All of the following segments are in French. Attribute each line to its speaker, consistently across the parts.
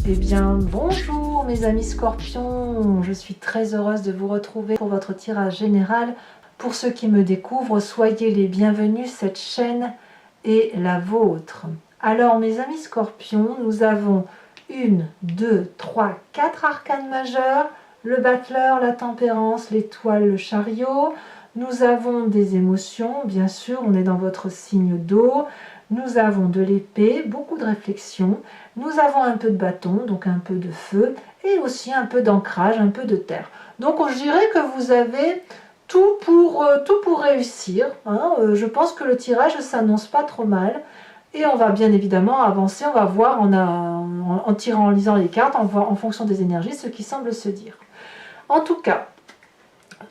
Speaker 1: Eh bien, bonjour mes amis scorpions, je suis très heureuse de vous retrouver pour votre tirage général. Pour ceux qui me découvrent, soyez les bienvenus, cette chaîne est la vôtre. Alors mes amis scorpions, nous avons 1, 2, 3, 4 arcanes majeures, le battleur, la tempérance, l'étoile, le chariot. Nous avons des émotions, bien sûr, on est dans votre signe d'eau. Nous avons de l'épée, beaucoup de réflexion. Nous avons un peu de bâton, donc un peu de feu, et aussi un peu d'ancrage, un peu de terre. Donc je dirais que vous avez tout pour réussir. Hein. Je pense que le tirage ne s'annonce pas trop mal. Et on va bien évidemment avancer, on va voir en tirant, en lisant les cartes, on voit en fonction des énergies ce qui semble se dire. En tout cas,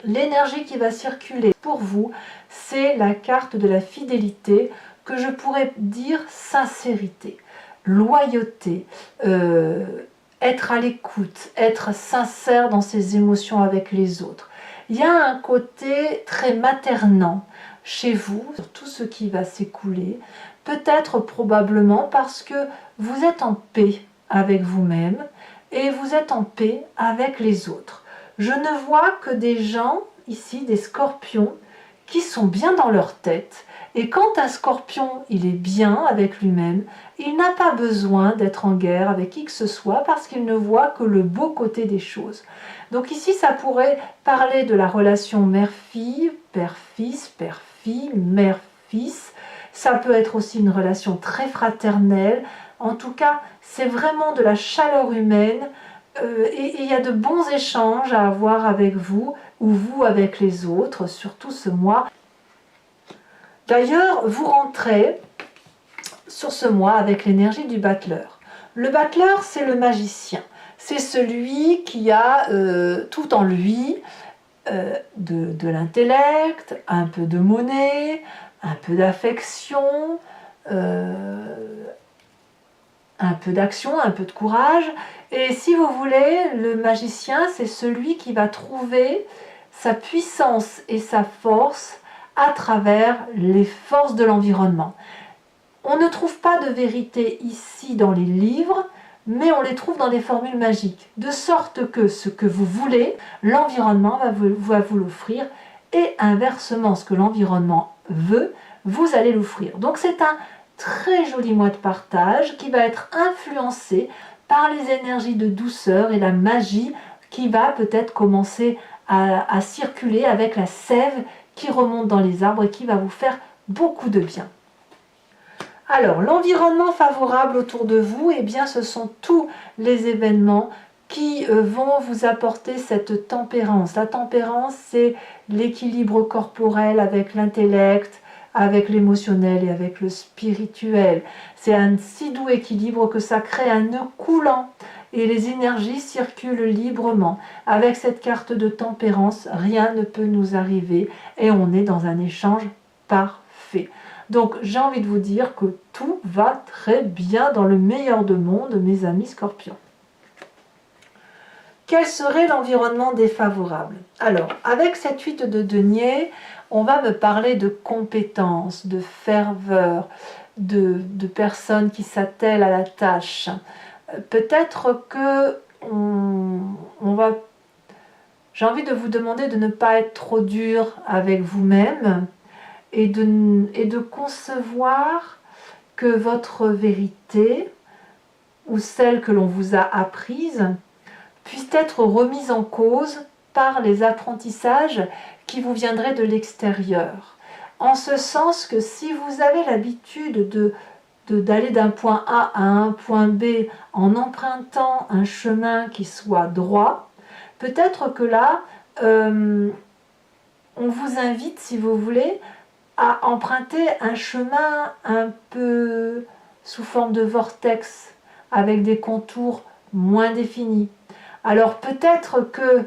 Speaker 1: l'énergie qui va circuler pour vous, c'est la carte de la fidélité, que je pourrais dire sincérité, loyauté, être à l'écoute, être sincère dans ses émotions avec les autres. Il y a un côté très maternant chez vous, sur tout ce qui va s'écouler, peut-être probablement parce que vous êtes en paix avec vous-même et vous êtes en paix avec les autres. Je ne vois que des gens, ici, des scorpions, qui sont bien dans leur tête. Et quand un scorpion, il est bien avec lui-même, il n'a pas besoin d'être en guerre avec qui que ce soit parce qu'il ne voit que le beau côté des choses. Donc ici, ça pourrait parler de la relation mère-fille, père-fils, père-fille, mère-fils. Ça peut être aussi une relation très fraternelle. En tout cas, c'est vraiment de la chaleur humaine. Et il y a de bons échanges à avoir avec vous ou vous avec les autres, surtout ce mois. D'ailleurs, vous rentrez sur ce mois avec l'énergie du battleur. Le battleur, c'est le magicien. C'est celui qui a tout en lui, de l'intellect, un peu de monnaie, un peu d'affection, un peu d'action, un peu de courage. Et si vous voulez, le magicien, c'est celui qui va trouver sa puissance et sa force à travers les forces de l'environnement. On ne trouve pas de vérité ici dans les livres, mais on les trouve dans des formules magiques, de sorte que ce que vous voulez, l'environnement va vous l'offrir, et inversement, ce que l'environnement veut, vous allez l'offrir. Donc c'est un très joli mois de partage qui va être influencé par les énergies de douceur et la magie qui va peut-être commencer à circuler avec la sève qui remonte dans les arbres et qui va vous faire beaucoup de bien. Alors, l'environnement favorable autour de vous, eh bien, ce sont tous les événements qui vont vous apporter cette tempérance. La tempérance, c'est l'équilibre corporel avec l'intellect, avec l'émotionnel et avec le spirituel. C'est un si doux équilibre que ça crée un nœud coulant et les énergies circulent librement. Avec cette carte de tempérance, rien ne peut nous arriver et on est dans un échange parfait. Donc j'ai envie de vous dire que tout va très bien dans le meilleur de monde, mes amis scorpions. Quel serait l'environnement défavorable? Alors, avec cette 8 de denier, on va me parler de compétences, de ferveur, de personnes qui s'attellent à la tâche. Peut-être que j'ai envie de vous demander de ne pas être trop dur avec vous-même et de concevoir que votre vérité ou celle que l'on vous a apprise puisse être remise en cause par les apprentissages qui vous viendraient de l'extérieur. En ce sens que si vous avez l'habitude d'aller d'un point A à un point B en empruntant un chemin qui soit droit, peut-être que là, on vous invite, si vous voulez, à emprunter un chemin un peu sous forme de vortex, avec des contours moins définis. Alors peut-être que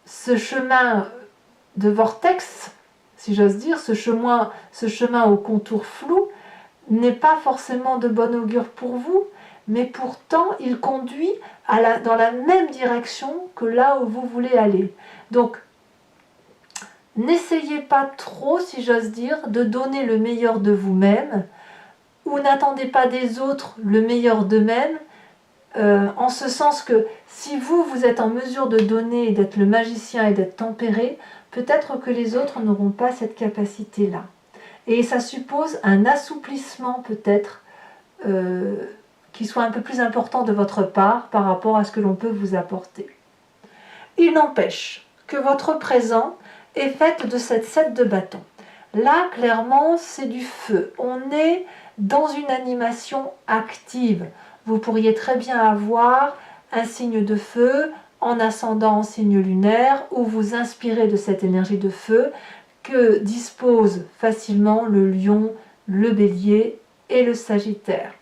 Speaker 1: ce chemin de vortex, si j'ose dire, ce chemin au contour flou, n'est pas forcément de bon augure pour vous, mais pourtant il conduit dans la même direction que là où vous voulez aller. Donc, n'essayez pas trop, si j'ose dire, de donner le meilleur de vous-même, ou n'attendez pas des autres le meilleur d'eux-mêmes, en ce sens que si vous êtes en mesure de donner, d'être le magicien et d'être tempéré, peut-être que les autres n'auront pas cette capacité-là. Et ça suppose un assouplissement peut-être qui soit un peu plus important de votre part par rapport à ce que l'on peut vous apporter. Il n'empêche que votre présent est fait de cette 7 de bâton. Là, clairement, c'est du feu. On est dans une animation active. Vous pourriez très bien avoir un signe de feu en ascendant en signe lunaire ou vous inspirez de cette énergie de feu que disposent facilement le lion, le bélier et le sagittaire.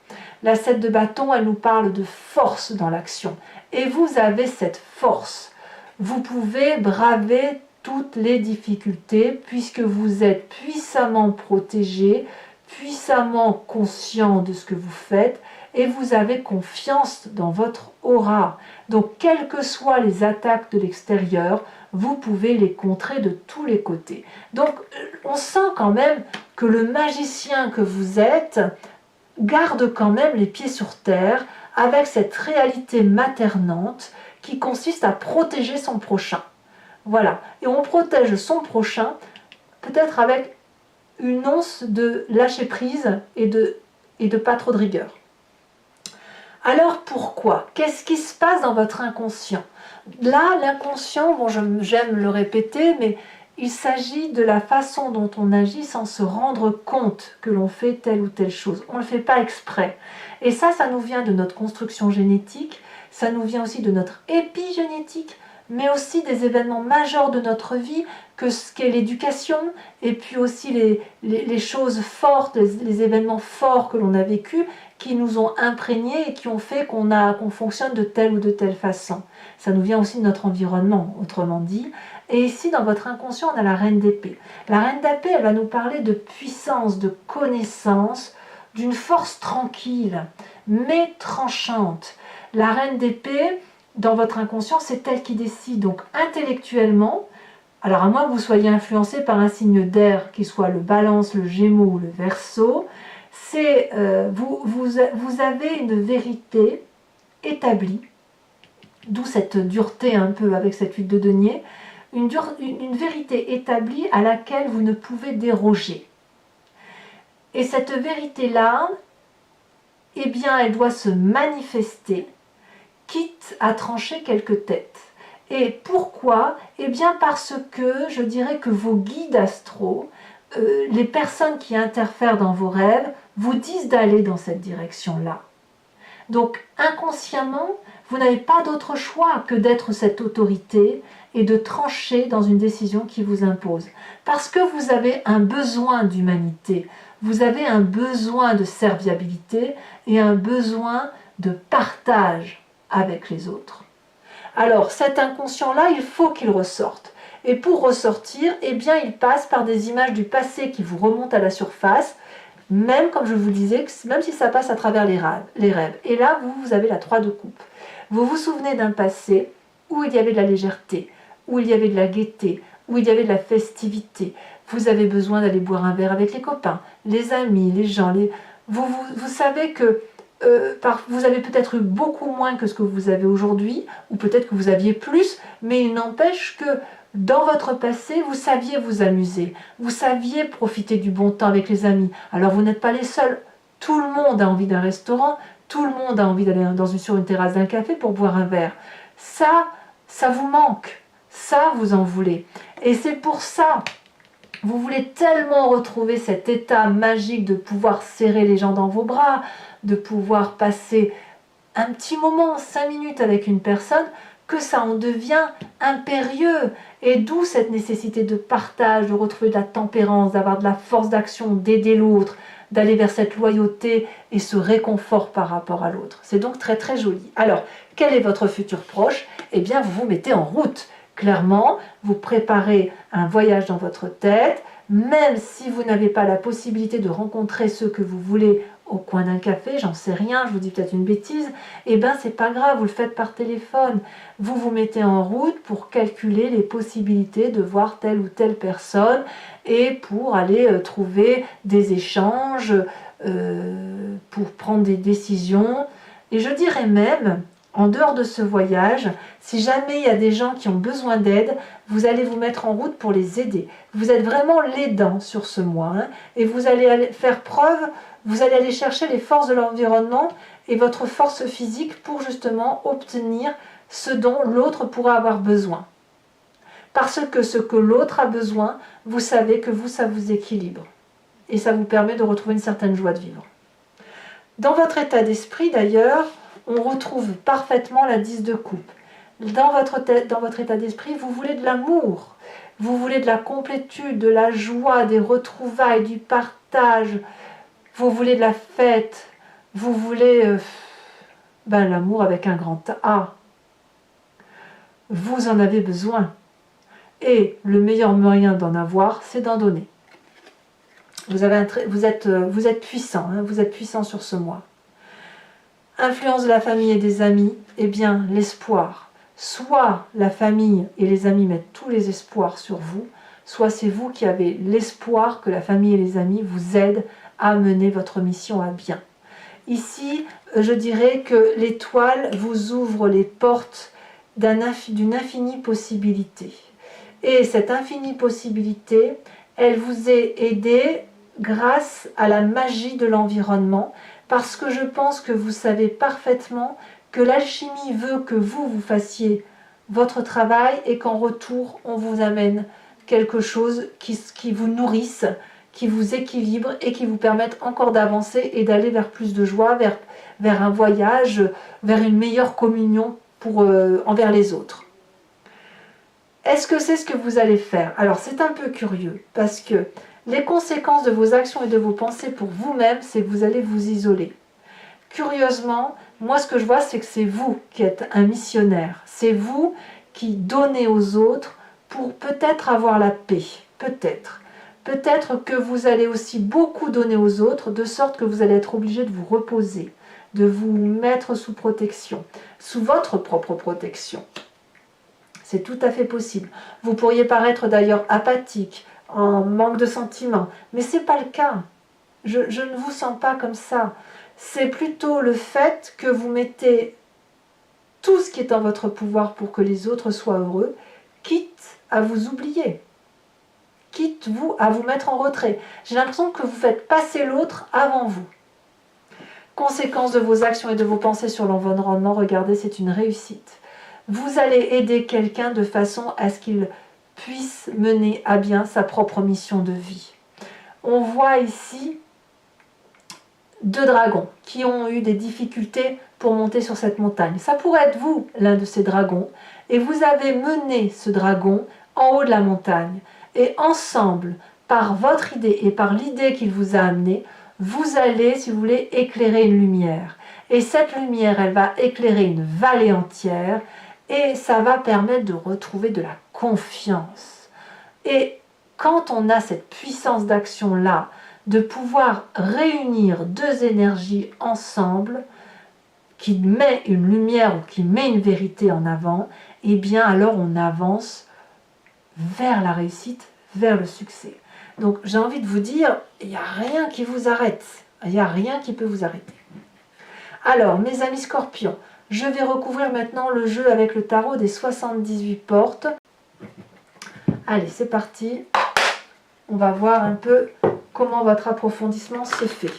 Speaker 1: La 7 de bâton, elle nous parle de force dans l'action. Et vous avez cette force. Vous pouvez braver toutes les difficultés puisque vous êtes puissamment protégé, puissamment conscient de ce que vous faites et vous avez confiance dans votre aura. Donc, quelles que soient les attaques de l'extérieur, vous pouvez les contrer de tous les côtés. Donc, on sent quand même que le magicien que vous êtes garde quand même les pieds sur terre avec cette réalité maternante qui consiste à protéger son prochain. Voilà, et on protège son prochain peut-être avec une once de lâcher prise et de pas trop de rigueur. Alors pourquoi? Qu'est-ce qui se passe dans votre inconscient? Là, l'inconscient, bon, j'aime le répéter, mais il s'agit de la façon dont on agit sans se rendre compte que l'on fait telle ou telle chose. On ne le fait pas exprès. Et ça nous vient de notre construction génétique, ça nous vient aussi de notre épigénétique, mais aussi des événements majeurs de notre vie, que ce qu'est l'éducation, et puis aussi les choses fortes, les événements forts que l'on a vécus, qui nous ont imprégnés et qui ont fait qu'on fonctionne de telle ou de telle façon. Ça nous vient aussi de notre environnement, autrement dit. Et ici, dans votre inconscient, on a la reine d'épée. La reine d'épée, elle va nous parler de puissance, de connaissance, d'une force tranquille, mais tranchante. La reine d'épée, dans votre inconscient, c'est elle qui décide. Donc, intellectuellement, alors à moins que vous soyez influencé par un signe d'air, qui soit le balance, le gémeaux ou le verseau, c'est vous avez une vérité établie, d'où cette dureté un peu avec cette huile de denier, une vérité établie à laquelle vous ne pouvez déroger. Et cette vérité-là, eh bien, elle doit se manifester, quitte à trancher quelques têtes. Et pourquoi? Eh bien parce que je dirais que vos guides astraux, les personnes qui interfèrent dans vos rêves, vous disent d'aller dans cette direction-là. Donc inconsciemment, vous n'avez pas d'autre choix que d'être cette autorité et de trancher dans une décision qui vous impose. Parce que vous avez un besoin d'humanité, vous avez un besoin de serviabilité et un besoin de partage avec les autres. Alors cet inconscient-là, il faut qu'il ressorte. Et pour ressortir, eh bien, il passe par des images du passé qui vous remontent à la surface, même, comme je vous disais, même si ça passe à travers les rêves. Et là, vous avez la 3 de coupe. Vous vous souvenez d'un passé où il y avait de la légèreté, où il y avait de la gaieté, où il y avait de la festivité. Vous avez besoin d'aller boire un verre avec les copains, les amis, les gens. Vous savez que vous avez peut-être eu beaucoup moins que ce que vous avez aujourd'hui, ou peut-être que vous aviez plus, mais il n'empêche que dans votre passé, vous saviez vous amuser, vous saviez profiter du bon temps avec les amis. Alors vous n'êtes pas les seuls, tout le monde a envie d'un restaurant, tout le monde a envie d'aller sur une terrasse d'un café pour boire un verre. Ça vous manque, ça vous en voulez. Et c'est pour ça, vous voulez tellement retrouver cet état magique de pouvoir serrer les gens dans vos bras, de pouvoir passer un petit moment, 5 minutes avec une personne, que ça en devient impérieux. Et d'où cette nécessité de partage, de retrouver de la tempérance, d'avoir de la force d'action, d'aider l'autre, d'aller vers cette loyauté et ce réconfort par rapport à l'autre. C'est donc très très joli. Alors, quel est votre futur proche? Eh bien, vous vous mettez en route. Clairement, vous préparez un voyage dans votre tête, même si vous n'avez pas la possibilité de rencontrer ceux que vous voulez au coin d'un café, j'en sais rien, je vous dis peut-être une bêtise, eh bien c'est pas grave, vous le faites par téléphone. Vous vous mettez en route pour calculer les possibilités de voir telle ou telle personne et pour aller trouver des échanges, pour prendre des décisions. Et je dirais même, en dehors de ce voyage, si jamais il y a des gens qui ont besoin d'aide, vous allez vous mettre en route pour les aider. Vous êtes vraiment l'aidant sur ce mois, hein, et vous allez aller faire preuve, vous allez aller chercher les forces de l'environnement et votre force physique pour justement obtenir ce dont l'autre pourra avoir besoin. Parce que ce que l'autre a besoin, vous savez que vous, ça vous équilibre. Et ça vous permet de retrouver une certaine joie de vivre. Dans votre état d'esprit, d'ailleurs, on retrouve parfaitement la 10 de coupe. Dans votre état d'esprit, vous voulez de l'amour, vous voulez de la complétude, de la joie, des retrouvailles, du partage, vous voulez de la fête, vous voulez l'amour avec un grand A. Vous en avez besoin. Et le meilleur moyen d'en avoir, c'est d'en donner. Vous êtes puissant, hein, vous êtes puissant sur ce mois. Influence de la famille et des amis, eh bien l'espoir. Soit la famille et les amis mettent tous les espoirs sur vous, soit c'est vous qui avez l'espoir que la famille et les amis vous aident à mener votre mission à bien. Ici, je dirais que l'étoile vous ouvre les portes d'une infinie possibilité. Et cette infinie possibilité, elle vous est aidée grâce à la magie de l'environnement, parce que je pense que vous savez parfaitement que l'alchimie veut que vous fassiez votre travail et qu'en retour, on vous amène quelque chose qui vous nourrisse, qui vous équilibre et qui vous permette encore d'avancer et d'aller vers plus de joie, vers un voyage, vers une meilleure communion envers les autres. Est-ce que c'est ce que vous allez faire? Alors c'est un peu curieux parce que les conséquences de vos actions et de vos pensées pour vous-même, c'est que vous allez vous isoler. Curieusement, moi ce que je vois, c'est que c'est vous qui êtes un missionnaire. C'est vous qui donnez aux autres pour peut-être avoir la paix. Peut-être. Peut-être que vous allez aussi beaucoup donner aux autres, de sorte que vous allez être obligé de vous reposer, de vous mettre sous protection, sous votre propre protection. C'est tout à fait possible. Vous pourriez paraître d'ailleurs apathique, en manque de sentiments, mais ce n'est pas le cas. Je ne vous sens pas comme ça. C'est plutôt le fait que vous mettez tout ce qui est en votre pouvoir pour que les autres soient heureux, quitte à vous oublier, quitte à vous mettre en retrait. J'ai l'impression que vous faites passer l'autre avant vous. Conséquence de vos actions et de vos pensées sur l'environnement, regardez, c'est une réussite. Vous allez aider quelqu'un de façon à ce qu'il puisse mener à bien sa propre mission de vie. On voit ici 2 dragons qui ont eu des difficultés pour monter sur cette montagne. Ça pourrait être vous, l'un de ces dragons, et vous avez mené ce dragon en haut de la montagne. Et ensemble, par votre idée et par l'idée qu'il vous a amené, vous allez, si vous voulez, éclairer une lumière. Et cette lumière, elle va éclairer une vallée entière, et ça va permettre de retrouver de la confiance. Et quand on a cette puissance d'action-là, de pouvoir réunir 2 énergies ensemble, qui met une lumière ou qui met une vérité en avant, eh bien alors on avance vers la réussite, vers le succès. Donc j'ai envie de vous dire, il n'y a rien qui vous arrête. Il n'y a rien qui peut vous arrêter. Alors, mes amis scorpions, je vais recouvrir maintenant le jeu avec le tarot des 78 portes. Allez, c'est parti. On va voir un peu comment votre approfondissement se fait.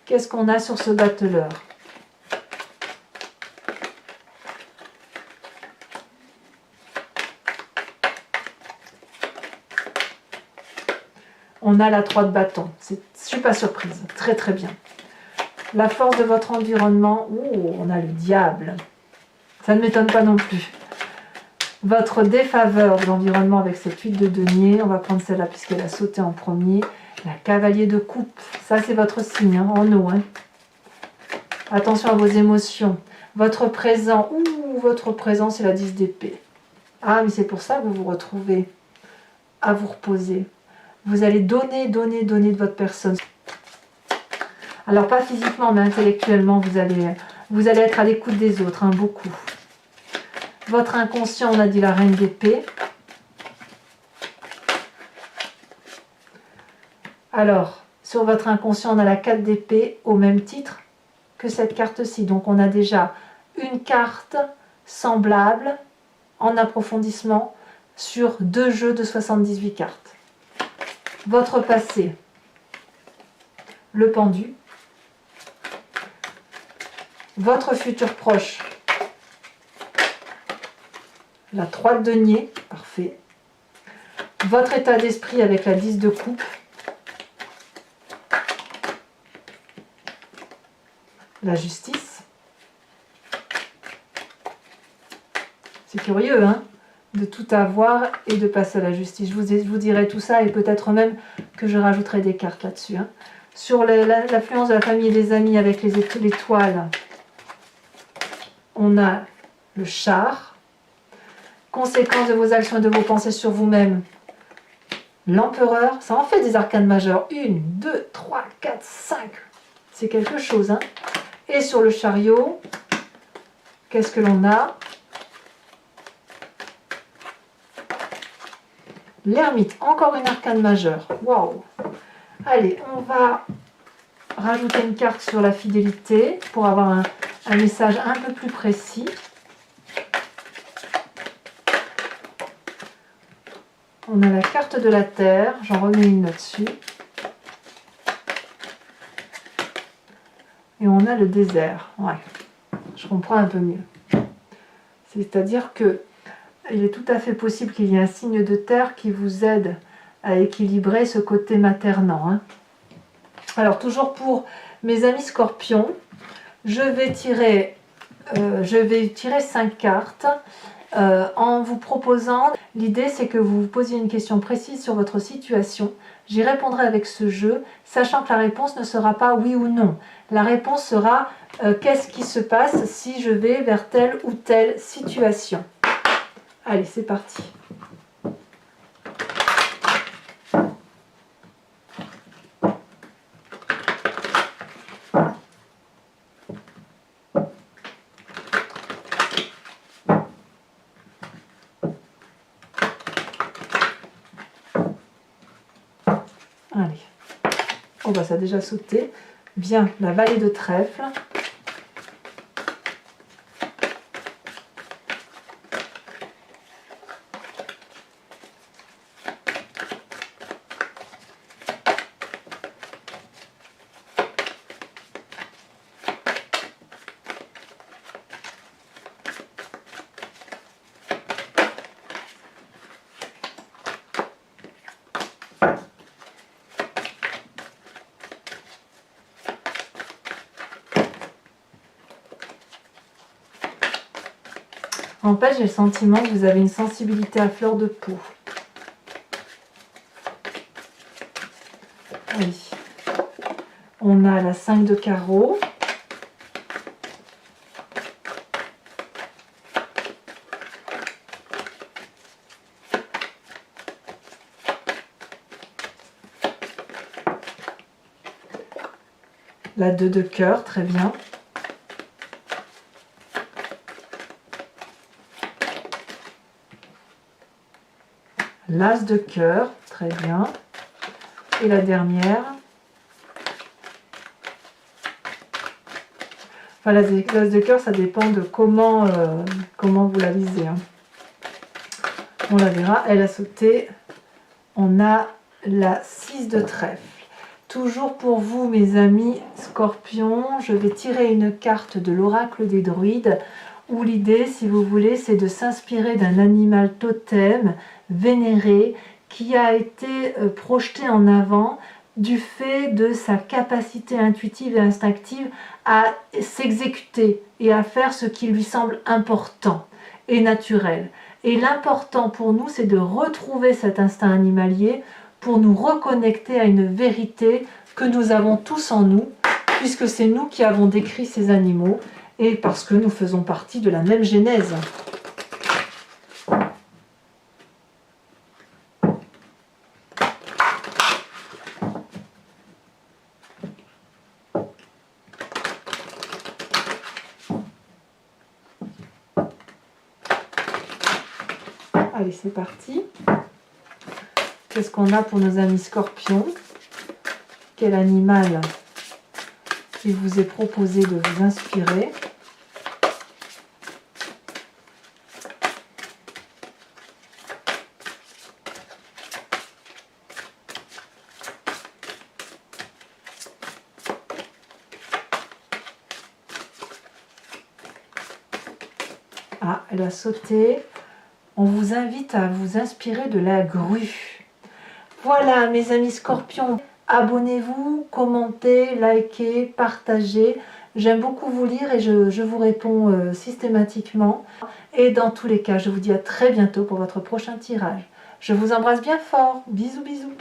Speaker 1: Qu'est-ce qu'on a sur ce battleur? On a la 3 de bâton. Je ne suis pas surprise. Très très bien. La force de votre environnement. Oh, on a le diable. Ça ne m'étonne pas non plus. Votre défaveur de l'environnement avec cette 8 de denier. On va prendre celle-là puisqu'elle a sauté en premier. La cavalier de coupe. Ça, c'est votre signe, hein, en eau. Hein. Attention à vos émotions. Votre présent. Ouh, ou votre présence c'est la 10 d'épée. Ah, mais c'est pour ça que vous vous retrouvez à vous reposer. Vous allez donner, donner, donner de votre personne. Alors pas physiquement, mais intellectuellement, vous allez être à l'écoute des autres, hein, beaucoup. Votre inconscient, on a dit la reine d'épée. Alors, sur votre inconscient, on a la 4 d'épée au même titre que cette carte-ci. Donc on a déjà une carte semblable en approfondissement sur 2 jeux de 78 cartes. Votre passé, le pendu. Votre futur proche, la 3 de denier, parfait. Votre état d'esprit avec la 10 de coupe. La justice. C'est curieux, hein, de tout avoir et de passer à la justice. Je vous dirai tout ça et peut-être même que je rajouterai des cartes là-dessus. Hein. Sur l'affluence de la famille et des amis avec les étoiles, on a le char. Conséquence de vos actions et de vos pensées sur vous-même, l'empereur. Ça en fait des arcanes majeures. 1, 2, 3, 4, 5. C'est quelque chose, hein. Et sur le chariot, qu'est-ce que l'on a? L'ermite, encore une arcane majeure. Waouh! Allez, on va rajouter une carte sur la fidélité pour avoir un message un peu plus précis. On a la carte de la terre, j'en remets une là-dessus. Et on a le désert. Ouais, je comprends un peu mieux. C'est-à-dire que il est tout à fait possible qu'il y ait un signe de terre qui vous aide à équilibrer ce côté maternant. Hein. Alors, toujours pour mes amis scorpions, je vais tirer 5 cartes en vous proposant. L'idée, c'est que vous vous posiez une question précise sur votre situation. J'y répondrai avec ce jeu, sachant que la réponse ne sera pas oui ou non. La réponse sera qu'est-ce qui se passe si je vais vers telle ou telle situation. Allez, c'est parti. Allez. Oh bah ça a déjà sauté. Bien, la vallée de trèfle. En fait, j'ai le sentiment que vous avez une sensibilité à fleur de peau. Oui. On a la 5 de carreau. La 2 de cœur, très bien. L'as de cœur, très bien. Et la dernière. Enfin, l'as de cœur, ça dépend de comment vous la lisez. Hein. On la verra. Elle a sauté. On a la 6 de trèfle. Toujours pour vous, mes amis scorpions, je vais tirer une carte de l'oracle des druides, où l'idée, si vous voulez, c'est de s'inspirer d'un animal totem vénéré qui a été projeté en avant du fait de sa capacité intuitive et instinctive à s'exécuter et à faire ce qui lui semble important et naturel. Et l'important pour nous, c'est de retrouver cet instinct animalier pour nous reconnecter à une vérité que nous avons tous en nous, puisque c'est nous qui avons décrit ces animaux. et parce que nous faisons partie de la même genèse. Allez, c'est parti. Qu'est-ce qu'on a pour nos amis scorpions? Quel animal il vous est proposé de vous inspirer? Ah, elle a sauté. On vous invite à vous inspirer de la grue. Voilà, mes amis scorpions. Abonnez-vous, commentez, likez, partagez. J'aime beaucoup vous lire et je vous réponds systématiquement. Et dans tous les cas, je vous dis à très bientôt pour votre prochain tirage. Je vous embrasse bien fort. Bisous, bisous.